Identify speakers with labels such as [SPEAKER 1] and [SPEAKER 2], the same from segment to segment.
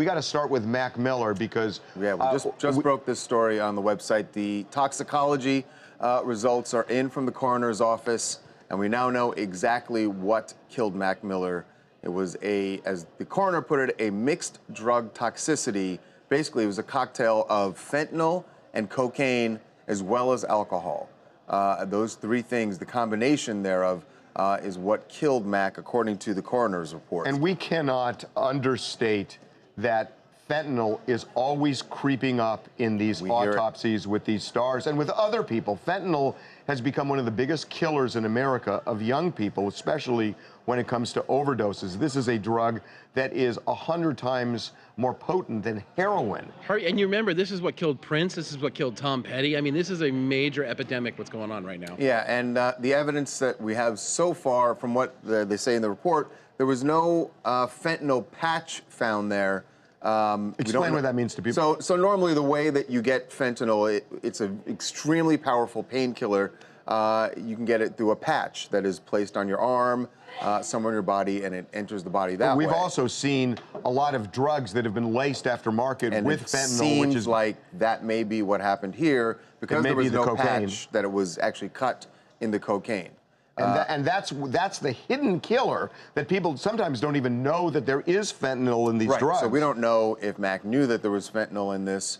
[SPEAKER 1] got to start with Mac Miller because
[SPEAKER 2] we just broke this story on the website. The toxicology results are in from the coroner's office, and we now know exactly what killed Mac Miller. It was as the coroner put it, a mixed drug toxicity. Basically, it was a cocktail of fentanyl and cocaine as well as alcohol. Those three things, the combination thereof, is what killed Mac, according to the coroner's report.
[SPEAKER 1] And we cannot understate that fentanyl is always creeping up in these autopsies with these stars and with other people. Fentanyl has become one of the biggest killers in America of young people, especially when it comes to overdoses. This is a drug that is 100 times more potent than heroin.
[SPEAKER 3] And you remember, this is what killed Prince. This is what killed Tom Petty. I mean, this is a major epidemic what's going on right now.
[SPEAKER 2] Yeah, and the evidence that we have so far from what they say in the report, there was no fentanyl patch found there.
[SPEAKER 1] Explain what that means to people.
[SPEAKER 2] So normally the way that you get fentanyl, it's an extremely powerful painkiller. You can get it through a patch that is placed on your arm, somewhere in your body, and it enters the body that way.
[SPEAKER 1] We've also seen a lot of drugs that have been laced aftermarket with fentanyl,
[SPEAKER 2] which is like that may be what happened here because there was no patch, that it was actually cut in the cocaine.
[SPEAKER 1] And that's the hidden killer that people sometimes don't even know that there is fentanyl in these drugs.
[SPEAKER 2] So we don't know if Mac knew that there was fentanyl in this.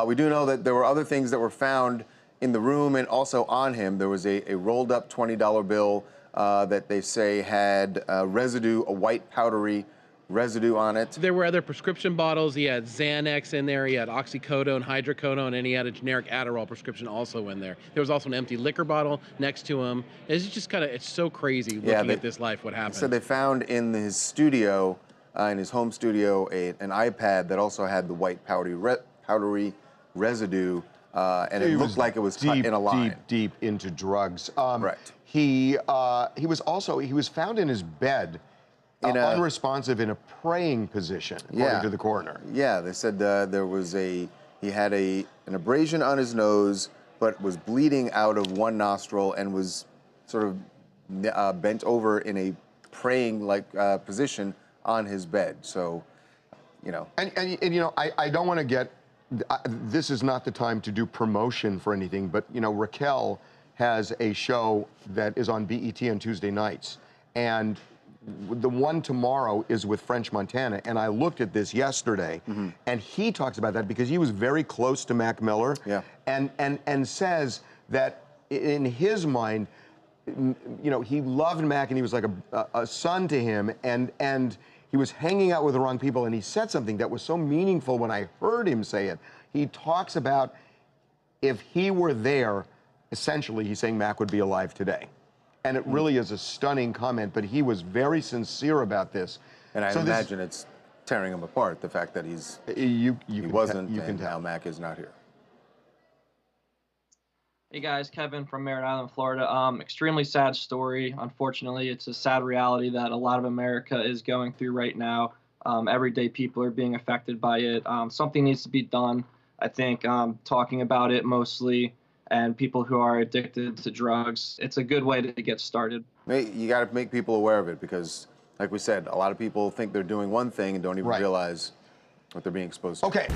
[SPEAKER 2] We do know that there were other things that were found in the room and also on him. There was a rolled up $20 bill that they say had residue, a white powdery residue on it.
[SPEAKER 3] There were other prescription bottles. He had Xanax in there. He had oxycodone, hydrocodone, and he had a generic Adderall prescription also in there. There was also an empty liquor bottle next to him. It's just kind of, it's so crazy looking at this life, what happened.
[SPEAKER 2] So they found in his studio, in his home studio, an iPad that also had the white powdery residue, and it looked like it was cut in a line.
[SPEAKER 1] Deep into drugs.
[SPEAKER 2] Right.
[SPEAKER 1] He was found in his bed, unresponsive in a praying position, according to the coroner.
[SPEAKER 2] Yeah, they said he had an abrasion on his nose, but was bleeding out of one nostril and was sort of bent over in a praying-like position on his bed. So, you know.
[SPEAKER 1] And you know, I don't want to get, this is not the time to do promotion for anything, but, you know, Raquel has a show that is on BET on Tuesday nights. And the one tomorrow is with French Montana, and I looked at this yesterday, and he talks about that because he was very close to Mac Miller, and says that in his mind, you know, he loved Mac and he was like a son to him, and he was hanging out with the wrong people, and he said something that was so meaningful when I heard him say it. He talks about if he were there, essentially he's saying Mac would be alive today. And it really is a stunning comment, but he was very sincere about this.
[SPEAKER 2] And I imagine it's tearing him apart, the fact that he wasn't, and now Mac is not here.
[SPEAKER 4] Hey guys, Kevin from Merritt Island, Florida. Extremely sad story. Unfortunately, it's a sad reality that a lot of America is going through right now. Everyday people are being affected by it. Something needs to be done. I think talking about it mostly, and people who are addicted to drugs, it's a good way to get started.
[SPEAKER 2] You got to make people aware of it because, like we said, a lot of people think they're doing one thing and don't even realize what they're being exposed to.
[SPEAKER 1] Okay.